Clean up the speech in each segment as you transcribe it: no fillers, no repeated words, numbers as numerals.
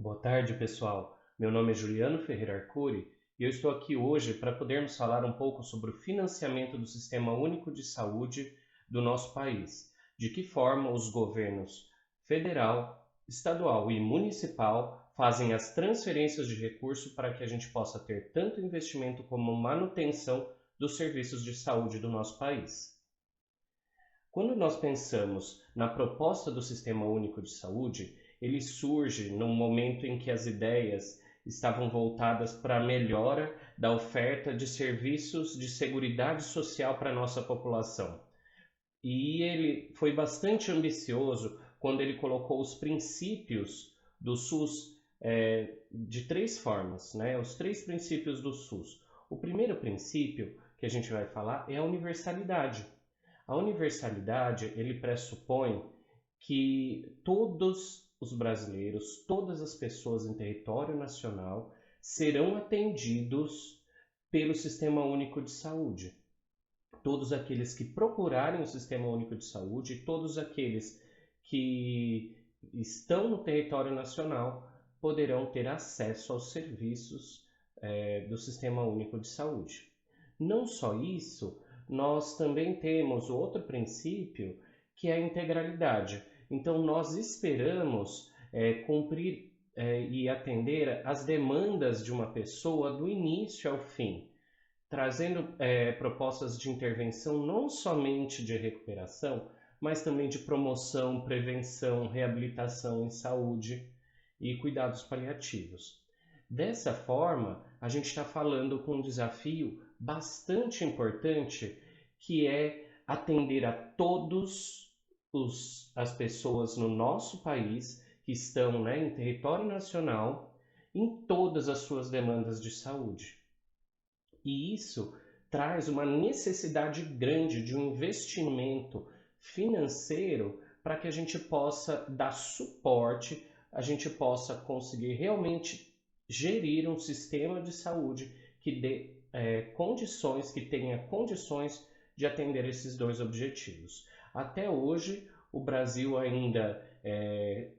Boa tarde, pessoal. Meu nome é Juliano Ferreira Arcuri e eu estou aqui hoje para podermos falar um pouco sobre o financiamento do Sistema Único de Saúde do nosso país. De que forma os governos federal, estadual e municipal fazem as transferências de recurso para que a gente possa ter tanto investimento como manutenção dos serviços de saúde do nosso país. Quando nós pensamos na proposta do Sistema Único de Saúde, ele surge num momento em que as ideias estavam voltadas para a melhora da oferta de serviços de seguridade social para a nossa população. E ele foi bastante ambicioso quando ele colocou os princípios do SUS de três formas, né? Os três princípios do SUS. O primeiro princípio que a gente vai falar é a universalidade. A universalidade, ele pressupõe que todos os brasileiros, todas as pessoas em território nacional serão atendidos pelo Sistema Único de Saúde. Todos aqueles que procurarem o Sistema Único de Saúde, todos aqueles que estão no território nacional poderão ter acesso aos serviços do Sistema Único de Saúde. Não só isso, nós também temos outro princípio que é a integralidade. Então, nós esperamos cumprir e atender às demandas de uma pessoa do início ao fim, trazendo propostas de intervenção não somente de recuperação, mas também de promoção, prevenção, reabilitação em saúde e cuidados paliativos. Dessa forma, a gente está falando com um desafio bastante importante, que é atender a todos as pessoas no nosso país que estão, né, em território nacional em todas as suas demandas de saúde. E isso traz uma necessidade grande de um investimento financeiro para que a gente possa dar suporte, a gente possa conseguir realmente gerir um sistema de saúde que dê condições, que tenha condições de atender esses dois objetivos. Até hoje, o Brasil ainda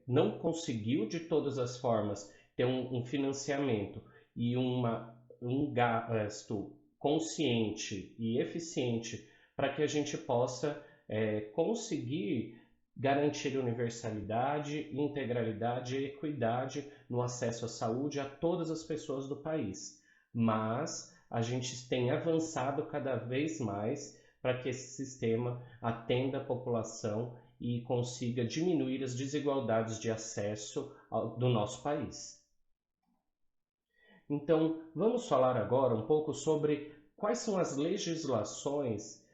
não conseguiu de todas as formas ter um financiamento e um gasto consciente e eficiente para que a gente possa conseguir garantir universalidade, integralidade e equidade no acesso à saúde a todas as pessoas do país. Mas a gente tem avançado cada vez mais para que esse sistema atenda a população e consiga diminuir as desigualdades de acesso do nosso país. Então, vamos falar agora um pouco sobre quais são as legislações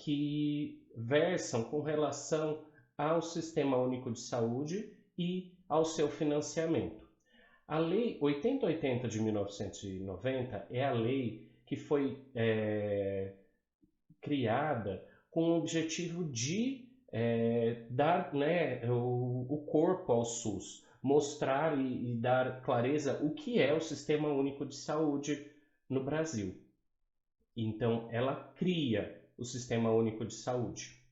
que versam com relação ao Sistema Único de Saúde e ao seu financiamento. A Lei 8080 de 1990 é a lei que foi criada com o objetivo de dar, né, o corpo ao SUS, mostrar e dar clareza o que é o Sistema Único de Saúde no Brasil. Então, ela cria o Sistema Único de Saúde.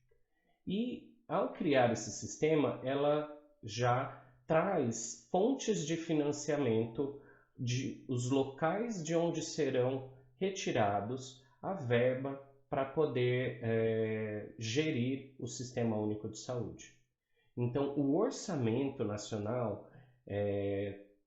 E, ao criar esse sistema, ela já traz fontes de financiamento de os locais de onde serão retirados a verba para poder gerir o Sistema Único de Saúde. Então, o orçamento nacional,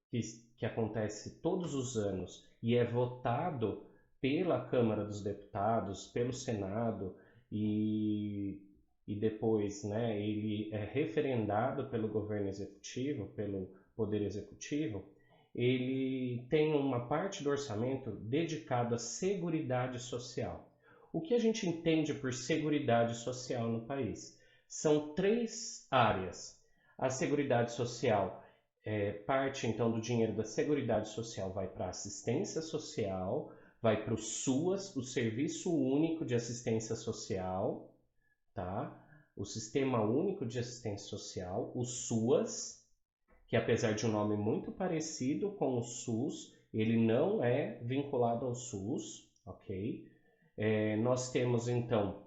que acontece todos os anos e é votado pela Câmara dos Deputados, pelo Senado e depois, né, ele é referendado pelo governo executivo, pelo Poder Executivo, ele tem uma parte do orçamento dedicado à Seguridade Social. O que a gente entende por Seguridade Social no país? São três áreas. A Seguridade Social parte então do dinheiro da Seguridade Social, vai para a assistência social, vai para o SUAS, o Serviço Único de Assistência Social, tá? O Sistema Único de Assistência Social, o SUAS, que apesar de um nome muito parecido com o SUS, ele não é vinculado ao SUS, ok? Nós temos então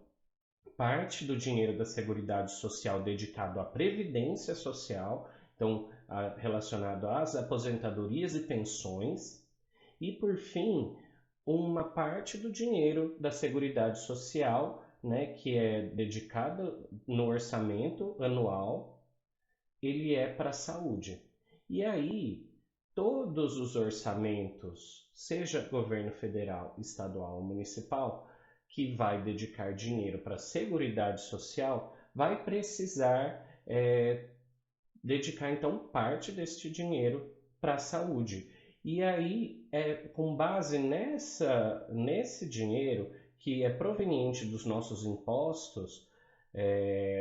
parte do dinheiro da Seguridade Social dedicado à Previdência Social, então relacionado às aposentadorias e pensões, e por fim, uma parte do dinheiro da Seguridade Social, né, que é dedicado no orçamento anual, ele é para a saúde. E aí, todos os orçamentos, seja governo federal, estadual ou municipal, que vai dedicar dinheiro para a Seguridade Social, vai precisar dedicar então parte deste dinheiro para a saúde. E aí, com base nesse dinheiro que é proveniente dos nossos impostos,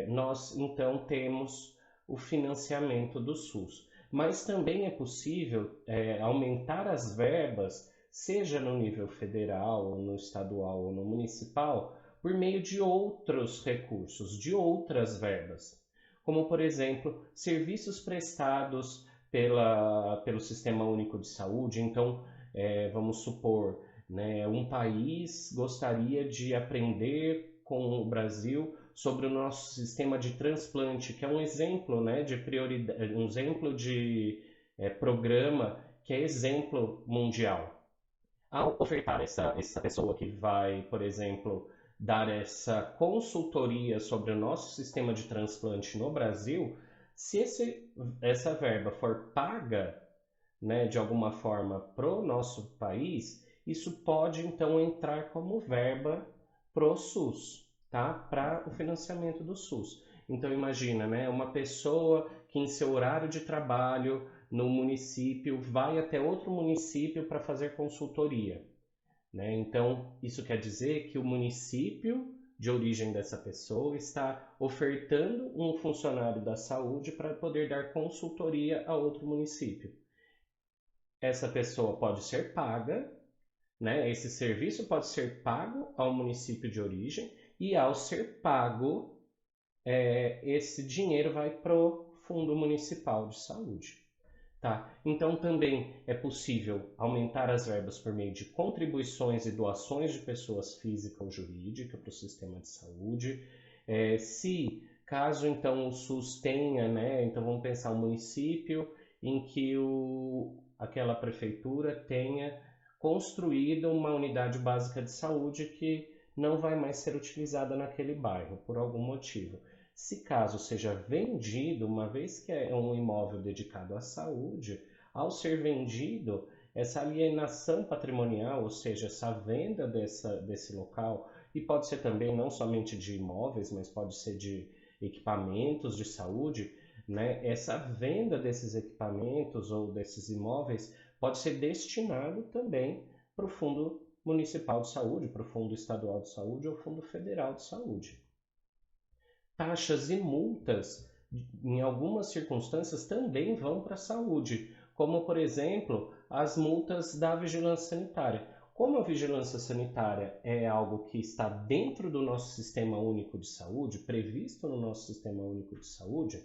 nós então temos o financiamento do SUS. Mas também é possível aumentar as verbas, seja no nível federal, ou no estadual ou no municipal, por meio de outros recursos, de outras verbas, como por exemplo, serviços prestados pelo Sistema Único de Saúde. Então, vamos supor, né, um país gostaria de aprender com o Brasil sobre o nosso sistema de transplante, que é um exemplo, né, de prioridade, um exemplo de programa que é exemplo mundial. Ao ofertar essa pessoa que vai, por exemplo, dar essa consultoria sobre o nosso sistema de transplante no Brasil, se essa verba for paga, né, de alguma forma para o nosso país, isso pode então entrar como verba para o SUS, tá? Para o financiamento do SUS. Então imagina, né, uma pessoa que em seu horário de trabalho no município vai até outro município para fazer consultoria, né? Então isso quer dizer que o município de origem dessa pessoa está ofertando um funcionário da saúde para poder dar consultoria a outro município. Essa pessoa pode ser paga, né? Esse serviço pode ser pago ao município de origem, e ao ser pago, esse dinheiro vai para o Fundo Municipal de Saúde. Tá? Então também é possível aumentar as verbas por meio de contribuições e doações de pessoas físicas ou jurídicas para o sistema de saúde. Se caso então o SUS tenha, né? Então vamos pensar um município em que aquela prefeitura tenha construído uma unidade básica de saúde que não vai mais ser utilizada naquele bairro por algum motivo. Se caso seja vendido, uma vez que é um imóvel dedicado à saúde, ao ser vendido, essa alienação patrimonial, ou seja, essa venda desse local, e pode ser também não somente de imóveis, mas pode ser de equipamentos de saúde, né? Essa venda desses equipamentos ou desses imóveis pode ser destinado também para o Fundo Municipal de Saúde, para o Fundo Estadual de Saúde ou Fundo Federal de Saúde. Taxas e multas, em algumas circunstâncias, também vão para a saúde, como, por exemplo, as multas da vigilância sanitária. Como a vigilância sanitária é algo que está dentro do nosso Sistema Único de Saúde, previsto no nosso Sistema Único de Saúde,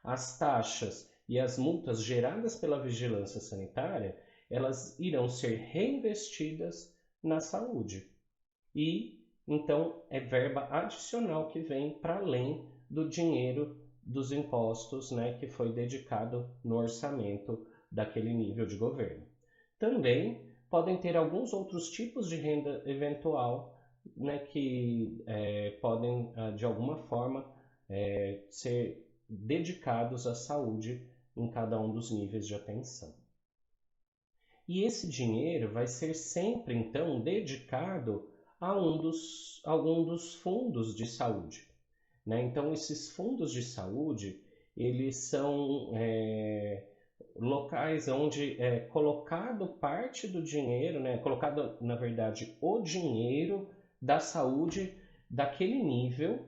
as taxas e as multas geradas pela vigilância sanitária, elas irão ser reinvestidas na saúde. E então é verba adicional que vem para além do dinheiro dos impostos, né, que foi dedicado no orçamento daquele nível de governo. Também podem ter alguns outros tipos de renda eventual, né, que podem de alguma forma ser dedicados à saúde em cada um dos níveis de atenção. E esse dinheiro vai ser sempre então dedicado a algum dos fundos de saúde, né? Então esses fundos de saúde, eles são locais onde é colocado parte do dinheiro, né? Colocado, na verdade, o dinheiro da saúde daquele nível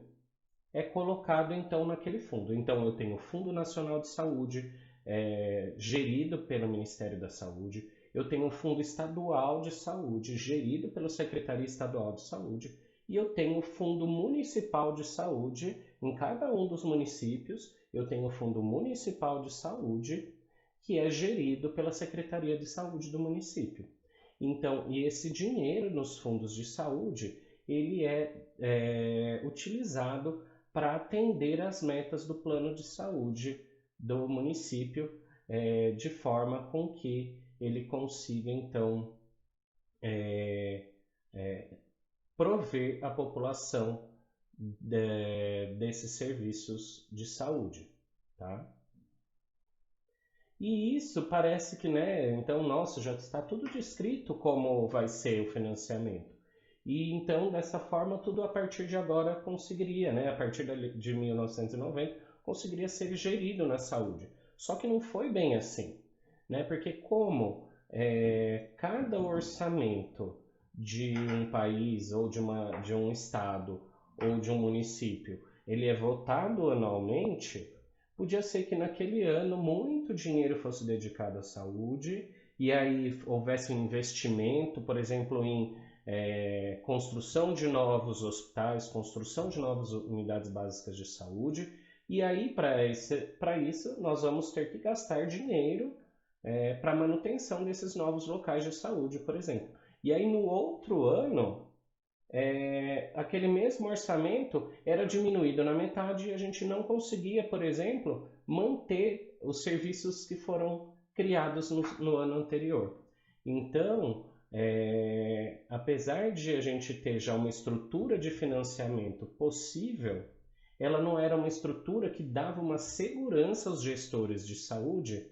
é colocado então naquele fundo. Então eu tenho o Fundo Nacional de Saúde, gerido pelo Ministério da Saúde. Eu tenho o Fundo Estadual de Saúde, gerido pela Secretaria Estadual de Saúde, e eu tenho o Fundo Municipal de Saúde. Em cada um dos municípios, eu tenho o Fundo Municipal de Saúde, que é gerido pela Secretaria de Saúde do município. Então, e esse dinheiro nos fundos de saúde, ele é utilizado para atender às metas do plano de saúde do município, de forma com que ele consiga, então, prover a população desses serviços de saúde, tá? E isso parece que, né, então, nossa, já está tudo descrito como vai ser o financiamento. E então, dessa forma, tudo a partir de agora conseguiria, né, a partir de 1990, conseguiria ser gerido na saúde. Só que não foi bem assim, né, porque como cada orçamento de um país ou de um estado ou de um município, ele é votado anualmente, podia ser que naquele ano muito dinheiro fosse dedicado à saúde e aí houvesse um investimento, por exemplo, em construção de novos hospitais, construção de novas unidades básicas de saúde. E aí, para isso, nós vamos ter que gastar dinheiro para a manutenção desses novos locais de saúde, por exemplo. E aí, no outro ano, aquele mesmo orçamento era diminuído na metade e a gente não conseguia, por exemplo, manter os serviços que foram criados no ano anterior. Então, apesar de a gente ter já uma estrutura de financiamento possível, ela não era uma estrutura que dava uma segurança aos gestores de saúde.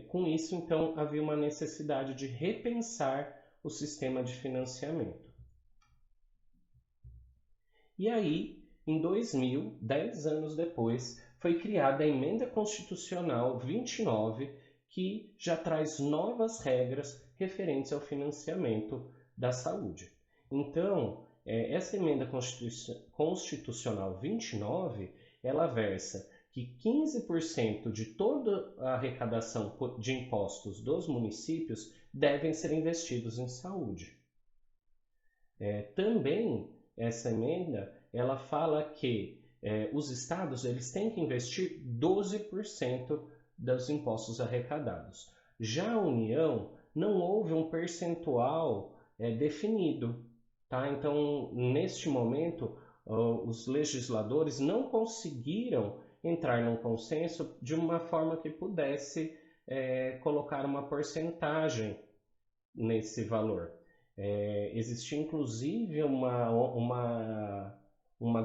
Com isso, então, havia uma necessidade de repensar o sistema de financiamento. E aí, em 2000, 10 anos depois, foi criada a Emenda Constitucional 29, que já traz novas regras referentes ao financiamento da saúde. Então, essa Emenda Constitucional 29, ela versa que 15% de toda a arrecadação de impostos dos municípios devem ser investidos em saúde. Também essa emenda ela fala que os estados eles têm que investir 12% dos impostos arrecadados. Já a União não houve um percentual definido, tá? Então, neste momento, os legisladores não conseguiram entrar num consenso de uma forma que pudesse colocar uma porcentagem nesse valor. Existia inclusive uma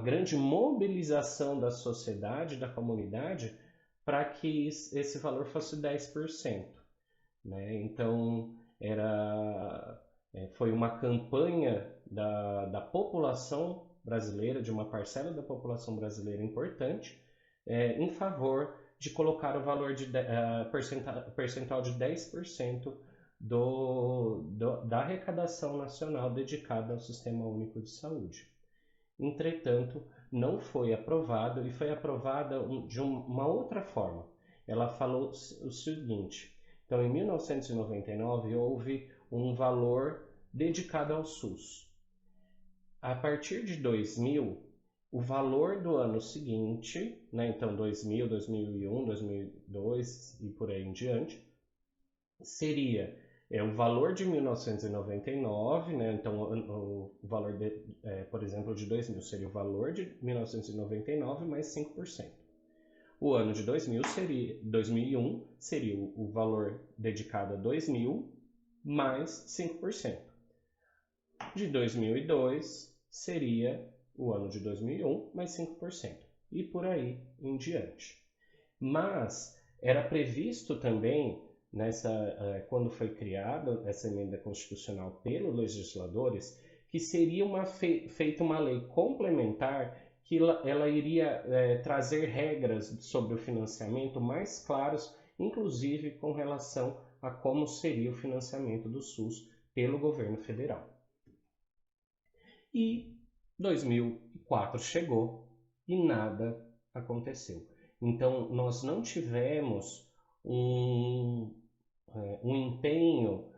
grande mobilização da sociedade, da comunidade, para que esse valor fosse 10%. Né? Então, foi uma campanha da população brasileira, de uma parcela da população brasileira importante, em favor de colocar o valor de percentual de 10% da arrecadação nacional dedicada ao Sistema Único de Saúde. Entretanto, não foi aprovado e foi aprovada de uma outra forma. Ela falou o seguinte: então, em 1999 houve um valor dedicado ao SUS. A partir de 2000, o valor do ano seguinte, né, então 2000, 2001, 2002 e por aí em diante, seria o valor de 1999, né? Então o valor, por exemplo, de 2000 seria o valor de 1999 mais 5%. O ano de 2001 seria o valor dedicado a 2000 mais 5%. De 2002 seria o ano de 2001 mais 5%. E por aí em diante. Mas era previsto também quando foi criada essa emenda constitucional pelos legisladores, que seria feita uma lei complementar que ela iria trazer regras sobre o financiamento mais claras, inclusive com relação a como seria o financiamento do SUS pelo governo federal. E 2004 chegou e nada aconteceu. Então, nós não tivemos um empenho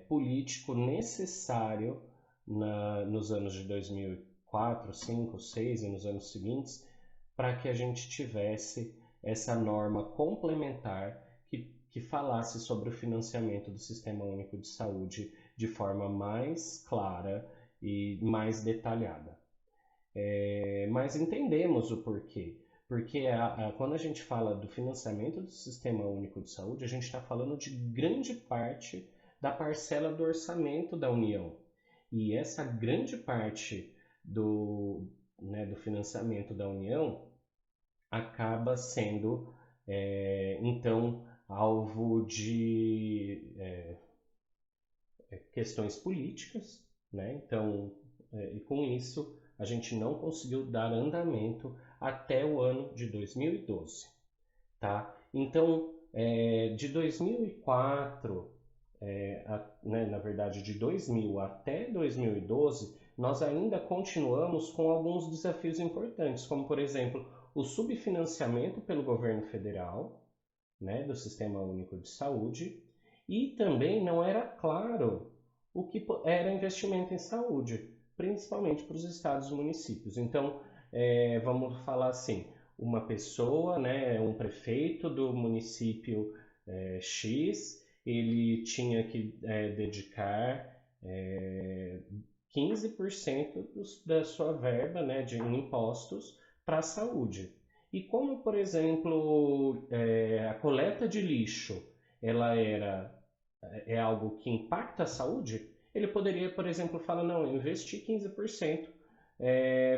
político necessário nos anos de 2004, 5, 6 e nos anos seguintes para que a gente tivesse essa norma complementar que falasse sobre o financiamento do Sistema Único de Saúde de forma mais clara e mais detalhada. Mas entendemos o porquê. Porque quando a gente fala do financiamento do Sistema Único de Saúde, a gente está falando de grande parte da parcela do orçamento da União. E essa grande parte do financiamento da União acaba sendo, então, alvo de questões políticas, né? Então, e com isso, a gente não conseguiu dar andamento até o ano de 2012, tá? Então, de 2004, né, na verdade, de 2000 até 2012, nós ainda continuamos com alguns desafios importantes, como, por exemplo, o subfinanciamento pelo governo federal, né, do Sistema Único de Saúde, e também não era claro o que era investimento em saúde, principalmente para os estados e municípios. Então, vamos falar assim, uma pessoa, né, um prefeito do município X, ele tinha que dedicar 15% da sua verba, né, de impostos para a saúde. E como, por exemplo, a coleta de lixo ela é algo que impacta a saúde, ele poderia, por exemplo, falar, não, eu investi 15%,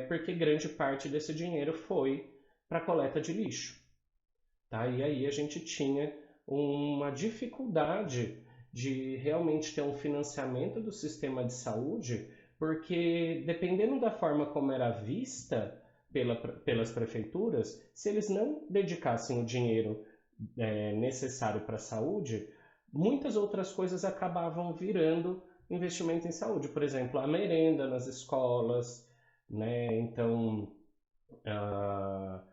porque grande parte desse dinheiro foi para a coleta de lixo. Tá? E aí a gente tinha uma dificuldade de realmente ter um financiamento do sistema de saúde, porque dependendo da forma como era vista pelas prefeituras, se eles não dedicassem o dinheiro necessário para a saúde, muitas outras coisas acabavam virando investimento em saúde. Por exemplo, a merenda nas escolas, né? Então, a,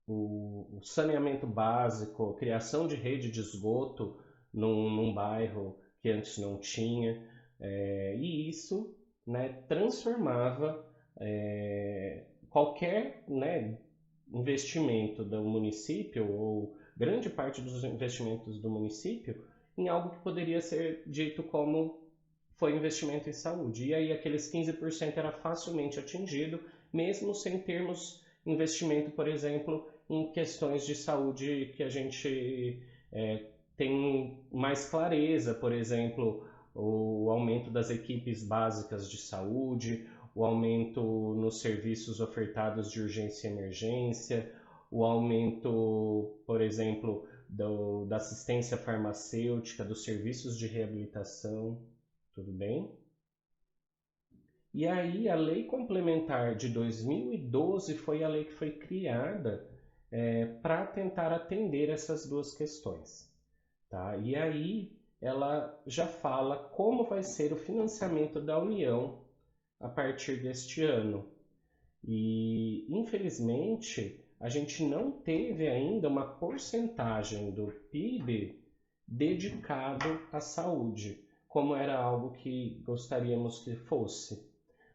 o saneamento básico, a criação de rede de esgoto num bairro que antes não tinha, e isso, né, transformava qualquer, né, investimento do município ou grande parte dos investimentos do município em algo que poderia ser dito como foi investimento em saúde. E aí aqueles 15% era facilmente atingido, mesmo sem termos investimento, por exemplo, em questões de saúde que a gente tem mais clareza, por exemplo, o aumento das equipes básicas de saúde, o aumento nos serviços ofertados de urgência e emergência, o aumento, por exemplo, da assistência farmacêutica, dos serviços de reabilitação, tudo bem? E aí a Lei Complementar de 2012 foi a lei que foi criada para tentar atender essas duas questões. Tá? E aí ela já fala como vai ser o financiamento da União a partir deste ano. E, infelizmente, a gente não teve ainda uma porcentagem do PIB dedicado à saúde, como era algo que gostaríamos que fosse.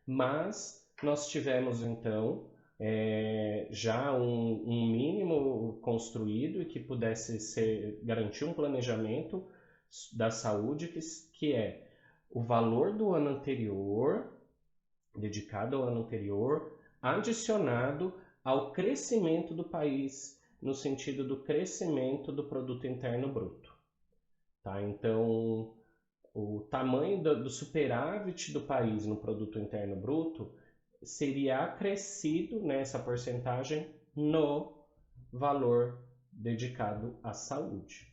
Mas nós tivemos, então, já um mínimo construído e que pudesse garantir um planejamento da saúde, que é o valor do ano anterior, dedicado ao ano anterior, adicionado ao crescimento do país, no sentido do crescimento do produto interno bruto. Tá? Então, o tamanho do superávit do país no produto interno bruto seria acrescido nessa porcentagem no valor dedicado à saúde.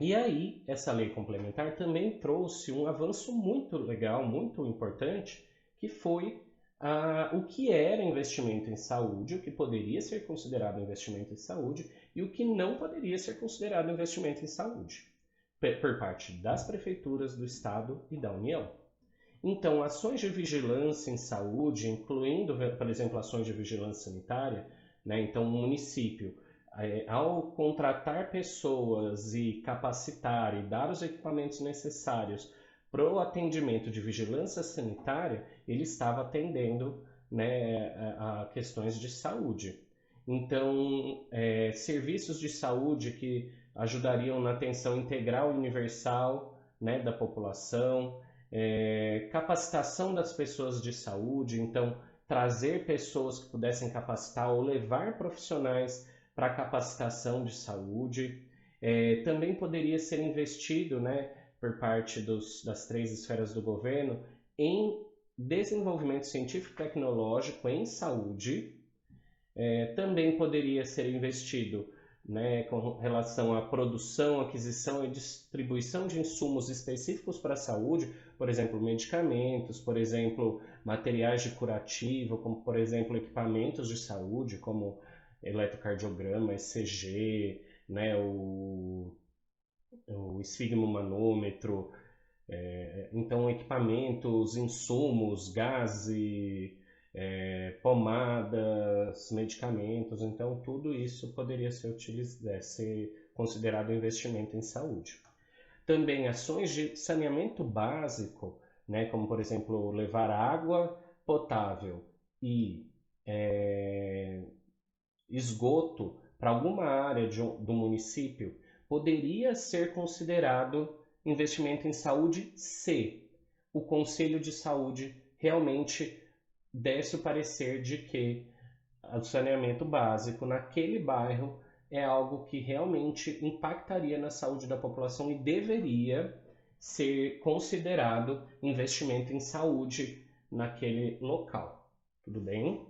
E aí, essa lei complementar também trouxe um avanço muito legal, muito importante, que foi o que era investimento em saúde, o que poderia ser considerado investimento em saúde e o que não poderia ser considerado investimento em saúde, por parte das prefeituras, do Estado e da União. Então, ações de vigilância em saúde, incluindo, por exemplo, ações de vigilância sanitária, né? Então, o município, ao contratar pessoas e capacitar e dar os equipamentos necessários para o atendimento de vigilância sanitária, ele estava atendendo, né, a questões de saúde. Então, serviços de saúde que ajudariam na atenção integral e universal, né, da população, capacitação das pessoas de saúde, então trazer pessoas que pudessem capacitar ou levar profissionais para capacitação de saúde. Também poderia ser investido, né, por parte das 3 esferas do governo em desenvolvimento científico e tecnológico em saúde. Também poderia ser investido, né, com relação à produção, aquisição e distribuição de insumos específicos para a saúde, por exemplo, medicamentos, por exemplo, materiais de curativo, como por exemplo equipamentos de saúde, como eletrocardiograma, ECG, né, o esfigmomanômetro, então equipamentos, insumos, gases, pomadas, medicamentos, então tudo isso poderia ser considerado investimento em saúde. Também ações de saneamento básico, né, como por exemplo levar água potável e esgoto para alguma área do município, poderia ser considerado investimento em saúde se o Conselho de Saúde realmente desse o parecer de que o saneamento básico naquele bairro é algo que realmente impactaria na saúde da população e deveria ser considerado investimento em saúde naquele local. Tudo bem?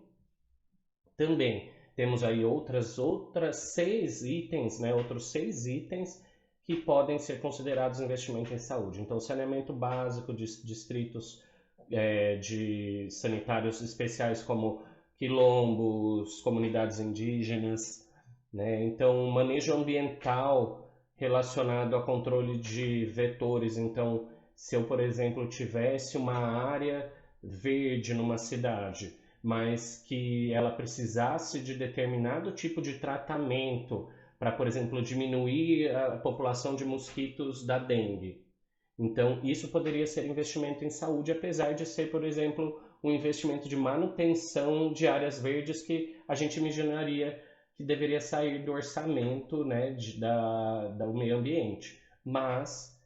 Também temos aí outras 6 itens, né? Outros 6 itens que podem ser considerados investimento em saúde. Então, saneamento básico de distritos de sanitários especiais como quilombos, comunidades indígenas, né? Então, manejo ambiental relacionado a controle de vetores. Então, se eu, por exemplo, tivesse uma área verde numa cidade, mas que ela precisasse de determinado tipo de tratamento para, por exemplo, diminuir a população de mosquitos da dengue. Então, isso poderia ser investimento em saúde, apesar de ser, por exemplo, um investimento de manutenção de áreas verdes que a gente imaginaria que deveria sair do orçamento, né, do meio ambiente. Mas,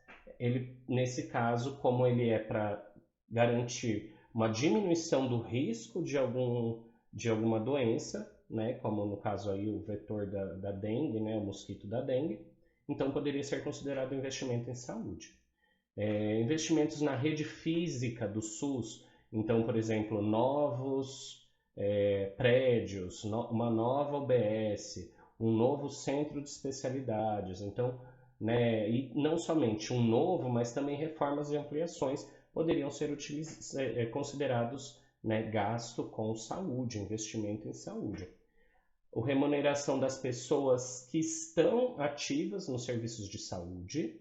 nesse caso, como ele é para garantir uma diminuição do risco de alguma doença, né, como no caso aí o vetor da dengue, né, o mosquito da dengue, então poderia ser considerado investimento em saúde. Investimentos na rede física do SUS, então, por exemplo, novos prédios, uma nova UBS, um novo centro de especialidades, então, né, e não somente um novo, mas também reformas e ampliações poderiam ser considerados, né, gasto com saúde, investimento em saúde. A remuneração das pessoas que estão ativas nos serviços de saúde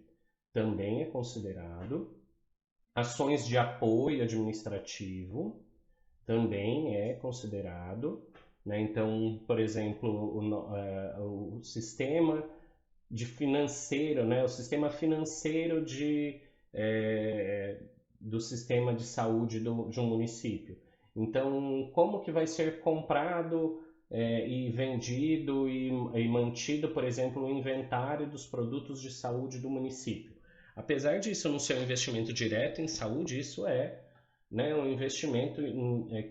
também é considerado. Ações de apoio administrativo também é considerado, né? Então, por exemplo, o sistema financeiro, né? O sistema financeiro do sistema de saúde de um município. Então, como que vai ser comprado e vendido e mantido, por exemplo, o inventário dos produtos de saúde do município? Apesar disso não ser um investimento direto em saúde, isso é, né, um investimento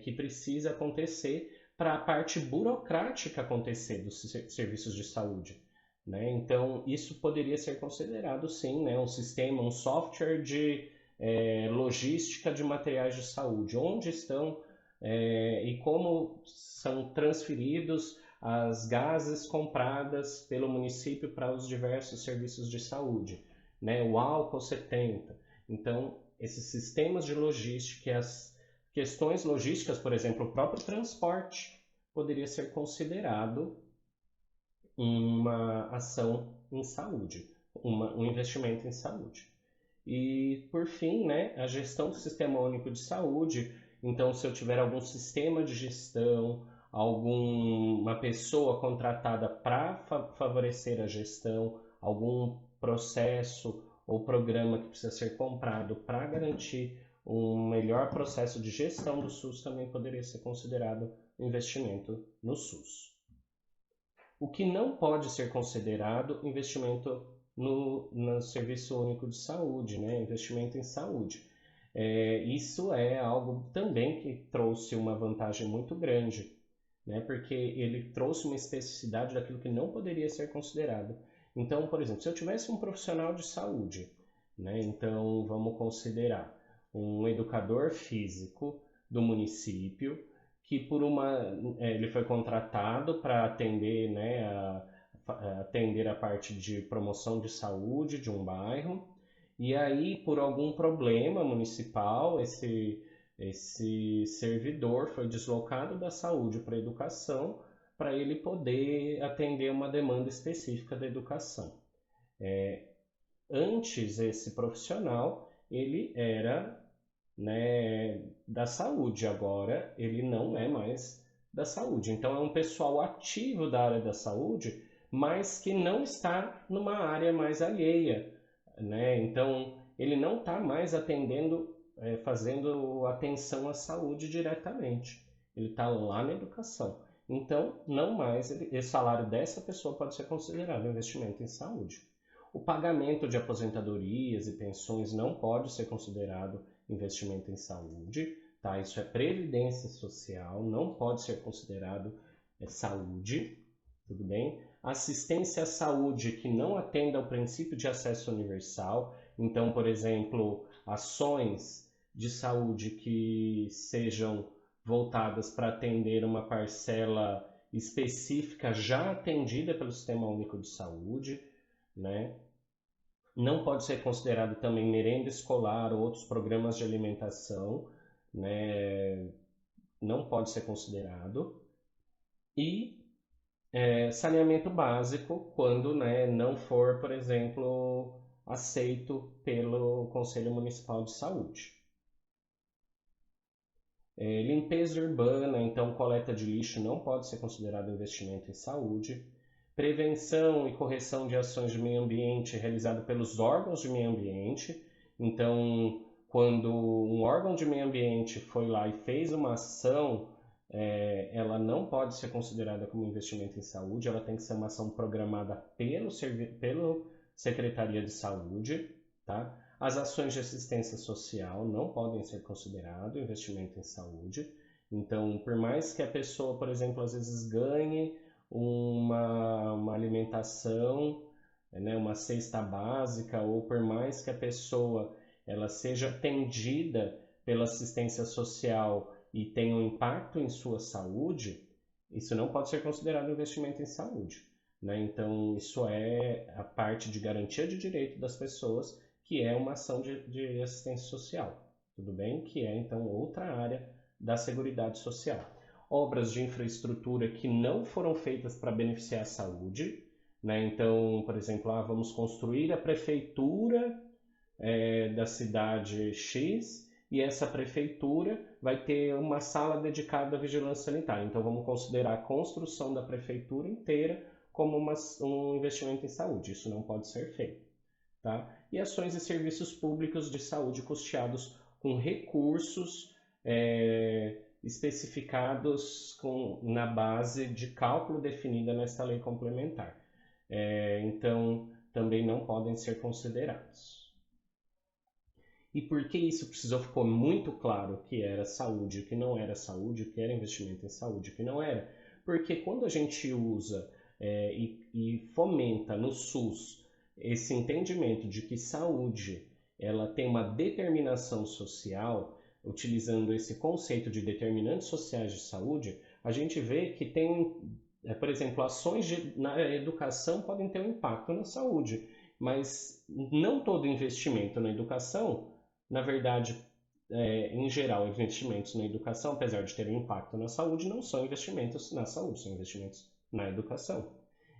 que precisa acontecer para a parte burocrática acontecer dos serviços de saúde. Né? Então, isso poderia ser considerado, sim, né, um sistema, um software de logística de materiais de saúde, onde estão e como são transferidos as gases compradas pelo município para os diversos serviços de saúde, né? O álcool 70. Então, esses sistemas de logística e as questões logísticas, por exemplo, o próprio transporte, poderia ser considerado uma ação em saúde, um investimento em saúde. E, por fim, né, a gestão do Sistema Único de Saúde. Então, se eu tiver algum sistema de gestão, alguma pessoa contratada para favorecer a gestão, algum processo ou programa que precisa ser comprado para garantir um melhor processo de gestão do SUS, também poderia ser considerado investimento no SUS. O que não pode ser considerado investimento no Serviço Único de Saúde, né? Investimento em saúde. Isso é algo também que trouxe uma vantagem muito grande, né? Porque ele trouxe uma especificidade daquilo que não poderia ser considerado. Então, por exemplo, se eu tivesse um profissional de saúde, né? Então vamos considerar um educador físico do município que ele foi contratado para atender, né, atender a parte de promoção de saúde de um bairro. E aí, por algum problema municipal, esse servidor foi deslocado da saúde para a educação para ele poder atender uma demanda específica da educação. Antes, esse profissional, ele era, né, da saúde, agora ele não é mais da saúde. Então, é um pessoal ativo da área da saúde, mas que não está numa área mais alheia, né? Então, ele não está mais atendendo, fazendo atenção à saúde diretamente. Ele está lá na educação. Então, não mais, esse salário dessa pessoa pode ser considerado investimento em saúde. O pagamento de aposentadorias e pensões não pode ser considerado investimento em saúde, tá? Isso é previdência social, não pode ser considerado saúde, tudo bem? Assistência à saúde que não atenda ao princípio de acesso universal, então, por exemplo, ações de saúde que sejam voltadas para atender uma parcela específica já atendida pelo Sistema Único de Saúde, né? Não pode ser considerado também merenda escolar ou outros programas de alimentação, né? Não pode ser considerado. E saneamento básico quando, né, não for, por exemplo, aceito pelo Conselho Municipal de Saúde. Limpeza urbana, então coleta de lixo não pode ser considerado investimento em saúde. Prevenção e correção de ações de meio ambiente realizado pelos órgãos de meio ambiente. Então, quando um órgão de meio ambiente foi lá e fez uma ação, ela não pode ser considerada como investimento em saúde, ela tem que ser uma ação programada pelo Secretaria de Saúde, tá? As ações de assistência social não podem ser considerado investimento em saúde. Então, por mais que a pessoa, por exemplo, às vezes ganhe uma alimentação, né, uma cesta básica, ou por mais que a pessoa ela seja atendida pela assistência social e tenha um impacto em sua saúde, isso não pode ser considerado investimento em saúde, né? Então, isso é a parte de garantia de direito das pessoas, que é uma ação de assistência social, tudo bem? Que é, então, outra área da Seguridade Social. Obras de infraestrutura que não foram feitas para beneficiar a saúde, né? Então, por exemplo, vamos construir a prefeitura da cidade X e essa prefeitura vai ter uma sala dedicada à vigilância sanitária. Então, vamos considerar a construção da prefeitura inteira como um investimento em saúde. Isso não pode ser feito. Tá? E ações e serviços públicos de saúde custeados com recursos especificados na base de cálculo definida nesta lei complementar. Então, também não podem ser considerados. E por que isso precisou ficou muito claro que era saúde, que não era saúde, que era investimento em saúde, que não era? Porque quando a gente usa e fomenta no SUS esse entendimento de que saúde ela tem uma determinação social, utilizando esse conceito de determinantes sociais de saúde, a gente vê que tem, por exemplo, ações na educação podem ter um impacto na saúde, mas não todo investimento na educação, na verdade, em geral, investimentos na educação, apesar de terem impacto na saúde, não são investimentos na saúde, são investimentos na educação.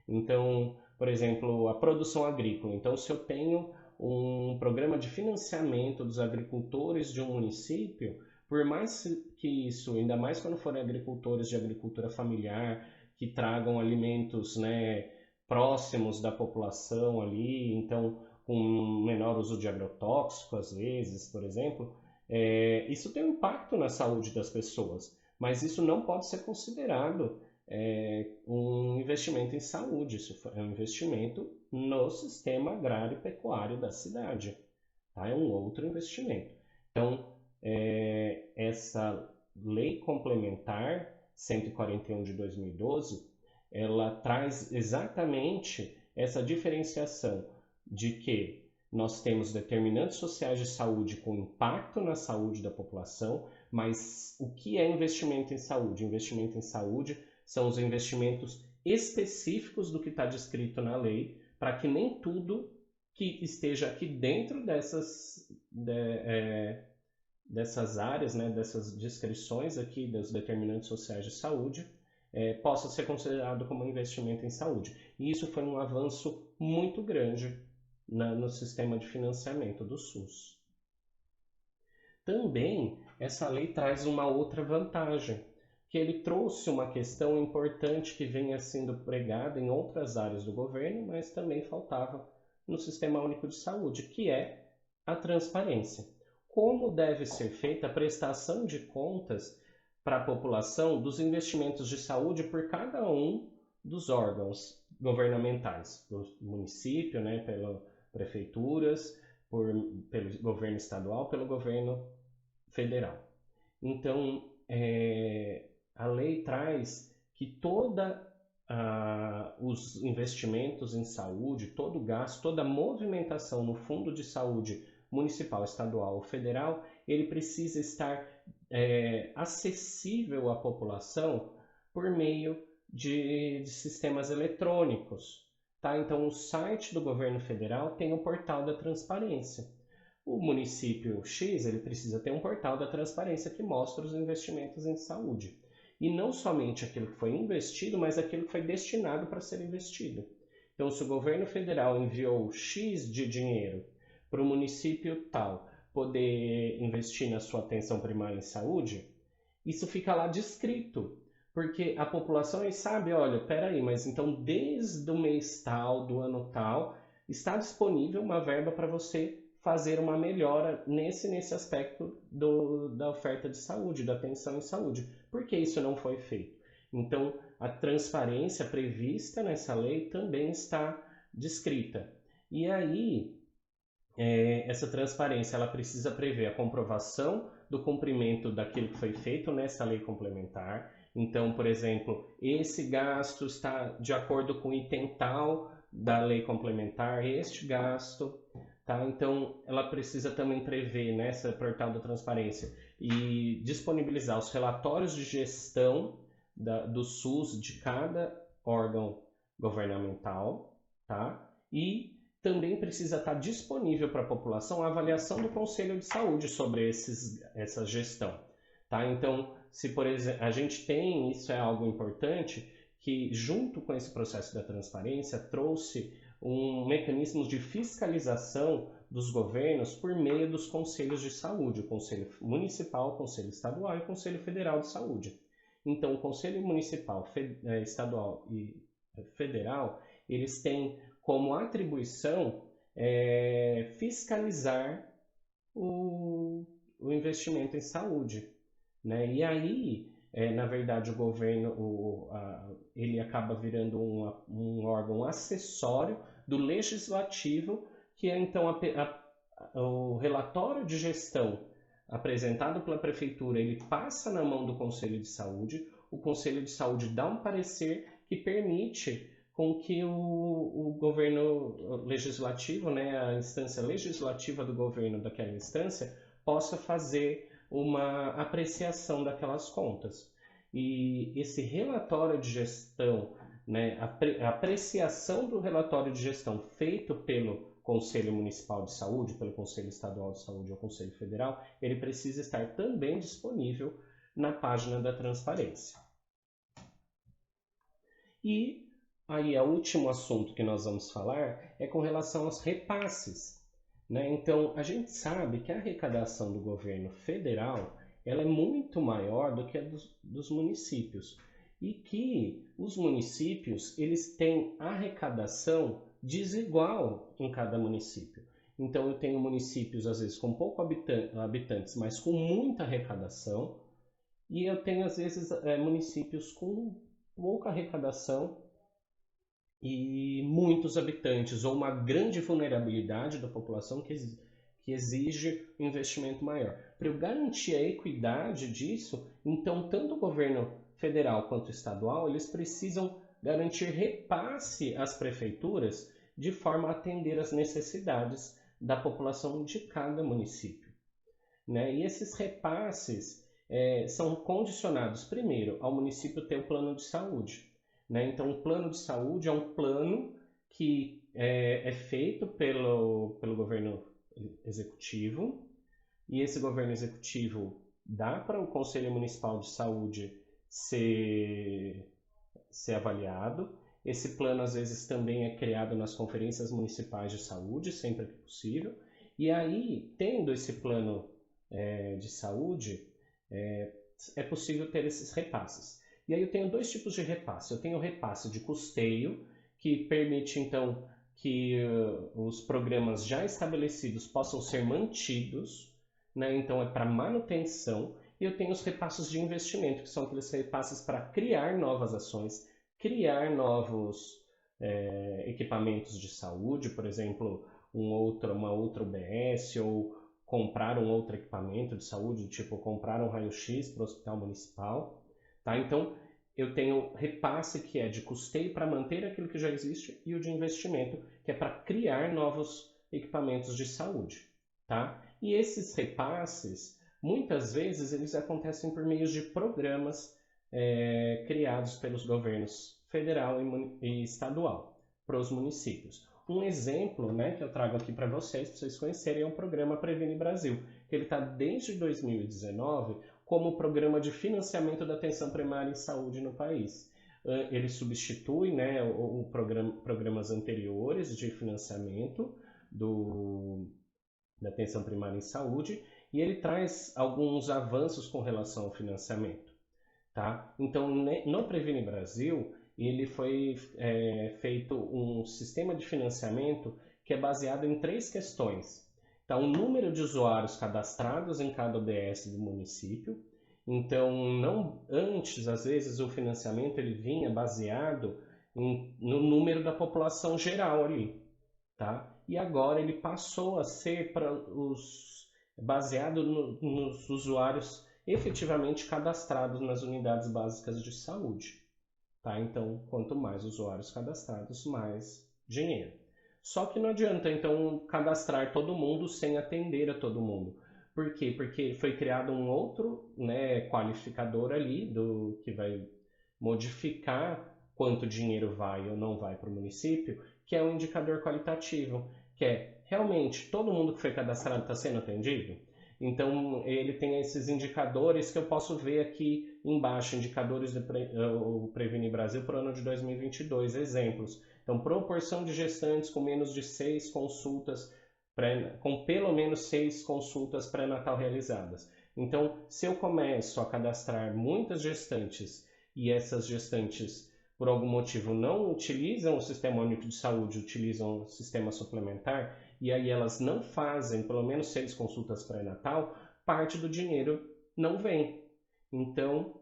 Então, por exemplo, a produção agrícola. Então, se eu tenho um programa de financiamento dos agricultores de um município, por mais que isso, ainda mais quando forem agricultores de agricultura familiar, que tragam alimentos, né, próximos da população ali, então com menor uso de agrotóxico às vezes, por exemplo, isso tem um impacto na saúde das pessoas, mas isso não pode ser considerado um investimento em saúde, isso é um investimento no sistema agrário e pecuário da cidade, tá? É um outro investimento. Então, essa lei complementar 141 de 2012, ela traz exatamente essa diferenciação de que nós temos determinantes sociais de saúde com impacto na saúde da população, mas o que é investimento em saúde? Investimento em saúde são os investimentos específicos do que está descrito na lei, para que nem tudo que esteja aqui dentro dessas áreas, né, dessas descrições aqui dos determinantes sociais de saúde, possa ser considerado como investimento em saúde. E isso foi um avanço muito grande no sistema de financiamento do SUS. Também, essa lei traz uma outra vantagem, que ele trouxe uma questão importante que vinha sendo pregada em outras áreas do governo, mas também faltava no Sistema Único de Saúde, que é a transparência. Como deve ser feita a prestação de contas para a população dos investimentos de saúde por cada um dos órgãos governamentais, do município, né, pelas prefeituras, pelo governo estadual, pelo governo federal. Então, a lei traz que os investimentos em saúde, todo o gasto, toda a movimentação no fundo de saúde municipal, estadual ou federal, ele precisa estar acessível à população por meio de sistemas eletrônicos. Tá? Então, o site do governo federal tem o portal da transparência. O município X ele precisa ter um portal da transparência que mostra os investimentos em saúde. E não somente aquilo que foi investido, mas aquilo que foi destinado para ser investido. Então, se o governo federal enviou X de dinheiro para o município tal poder investir na sua atenção primária em saúde, isso fica lá descrito. Porque a população sabe, olha, peraí, mas então desde o mês tal, do ano tal, está disponível uma verba para você fazer uma melhora nesse aspecto da oferta de saúde, da atenção em saúde. Por que isso não foi feito? Então, a transparência prevista nessa lei também está descrita. E aí, essa transparência ela precisa prever a comprovação do cumprimento daquilo que foi feito nessa lei complementar. Então, por exemplo, esse gasto está de acordo com o item tal da lei complementar, este gasto. Tá? Então, ela precisa também prever nessa portal da transparência e disponibilizar os relatórios de gestão do SUS de cada órgão governamental, tá? E também precisa estar disponível para a população a avaliação do Conselho de Saúde sobre essa gestão. Tá? Então, se por exemplo, a gente tem, isso é algo importante, que junto com esse processo da transparência trouxe um mecanismo de fiscalização dos governos por meio dos conselhos de saúde, o Conselho Municipal, o Conselho Estadual e o Conselho Federal de Saúde. Então, o Conselho Municipal, Estadual e Federal, eles têm como atribuição fiscalizar o investimento em saúde. Né? E aí, na verdade, o governo ele acaba virando um órgão acessório do legislativo, que é então o relatório de gestão apresentado pela prefeitura, ele passa na mão do Conselho de Saúde, o Conselho de Saúde dá um parecer que permite com que o governo legislativo, né, a instância legislativa do governo daquela instância, possa fazer uma apreciação daquelas contas. E esse relatório de gestão, né, a apreciação do relatório de gestão feito pelo Conselho Municipal de Saúde, pelo Conselho Estadual de Saúde ou Conselho Federal, ele precisa estar também disponível na página da transparência. E aí, o último assunto que nós vamos falar é com relação aos repasses. Né? Então, a gente sabe que a arrecadação do governo federal ela é muito maior do que a dos municípios e que os municípios eles têm arrecadação desigual em cada município. Então, eu tenho municípios, às vezes, com pouco habitantes, mas com muita arrecadação, e eu tenho, às vezes, municípios com pouca arrecadação e muitos habitantes, ou uma grande vulnerabilidade da população que que exige um investimento maior. Para eu garantir a equidade disso, então tanto o governo federal quanto estadual, eles precisam garantir repasse às prefeituras de forma a atender às necessidades da população de cada município, né? E esses repasses são condicionados, primeiro, ao município ter o plano de saúde, né? Então, o plano de saúde é um plano que é feito pelo governo executivo, e esse governo executivo dá para o Conselho Municipal de Saúde ser avaliado. Esse plano, às vezes, também é criado nas conferências municipais de saúde, sempre que possível. E aí, tendo esse plano de saúde, é possível ter esses repasses. E aí eu tenho dois tipos de repasse. Eu tenho o repasse de custeio, que permite, então, que os programas já estabelecidos possam ser mantidos, né? Então, é para manutenção. E eu tenho os repasses de investimento, que são aqueles repasses para criar novas ações, criar novos equipamentos de saúde, por exemplo, uma outra UBS, ou comprar um outro equipamento de saúde, tipo comprar um raio-x para o hospital municipal. Tá? Então, eu tenho repasse que é de custeio para manter aquilo que já existe e o de investimento, que é para criar novos equipamentos de saúde. Tá? E esses repasses, muitas vezes, eles acontecem por meio de programas criados pelos governos federal e estadual para os municípios. Um exemplo, né, que eu trago aqui para vocês conhecerem, é o programa Previne Brasil, que ele está desde 2019 como programa de financiamento da atenção primária em saúde no país. Ele substitui, né, programas anteriores de financiamento da atenção primária em saúde, e ele traz alguns avanços com relação ao financiamento. Tá? Então, no Previne Brasil, ele foi feito um sistema de financiamento que é baseado em 3 questões. Então, o número de usuários cadastrados em cada ODS do município. Então, não antes, às vezes, o financiamento ele vinha baseado no número da população geral ali. Tá? E agora ele passou a ser baseado nos usuários efetivamente cadastrados nas unidades básicas de saúde. Tá? Então, quanto mais usuários cadastrados, mais dinheiro. Só que não adianta, então, cadastrar todo mundo sem atender a todo mundo. Por quê? Porque foi criado um outro, né, qualificador ali que vai modificar quanto dinheiro vai ou não vai para o município, que é um indicador qualitativo, que é realmente todo mundo que foi cadastrado está sendo atendido? Então, ele tem esses indicadores que eu posso ver aqui embaixo, indicadores do Previne Brasil para o ano de 2022, exemplos. Então, proporção de gestantes com menos de 6 consultas, com pelo menos 6 consultas pré-natal realizadas. Então, se eu começo a cadastrar muitas gestantes e essas gestantes, por algum motivo, não utilizam o Sistema Único de Saúde, utilizam o sistema suplementar, e aí elas não fazem pelo menos 6 consultas pré-natal, parte do dinheiro não vem. Então,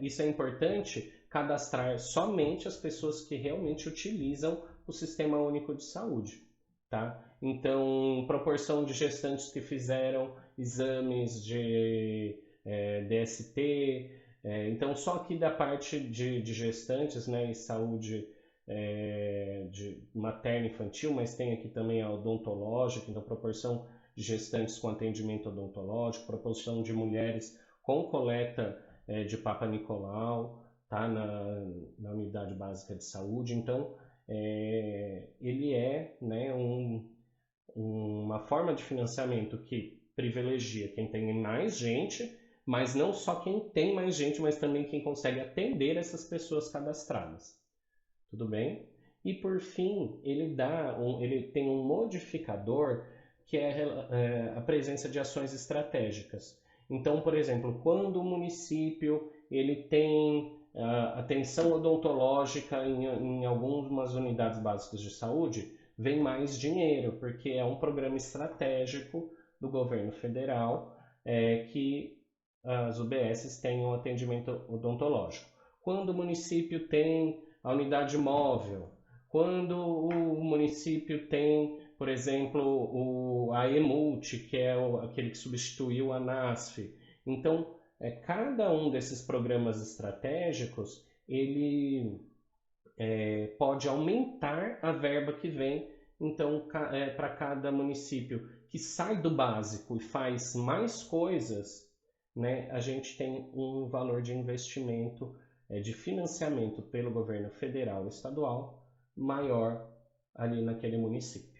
isso é importante, cadastrar somente as pessoas que realmente utilizam o Sistema Único de Saúde. Tá? Então, proporção de gestantes que fizeram exames de DST. Então, só aqui da parte de gestantes, né, e saúde de materno e infantil, mas tem aqui também a odontológica, então proporção de gestantes com atendimento odontológico, proporção de mulheres com coleta de Papa Nicolau, tá, na unidade básica de saúde. Então, ele é, né, uma forma de financiamento que privilegia quem tem mais gente, mas não só quem tem mais gente, mas também quem consegue atender essas pessoas cadastradas. Tudo bem? E por fim, ele tem um modificador que é a presença de ações estratégicas. Então, por exemplo, quando o município ele tem atenção odontológica em algumas unidades básicas de saúde, vem mais dinheiro, porque é um programa estratégico do governo federal que as UBSs tenham atendimento odontológico. Quando o município tem a unidade móvel, quando o município tem Por exemplo, a Emult, que é aquele que substituiu a NASF. Então, cada um desses programas estratégicos, ele pode aumentar a verba que vem. Então, para cada município que sai do básico e faz mais coisas, né, a gente tem um valor de investimento, de financiamento pelo governo federal e estadual maior ali naquele município.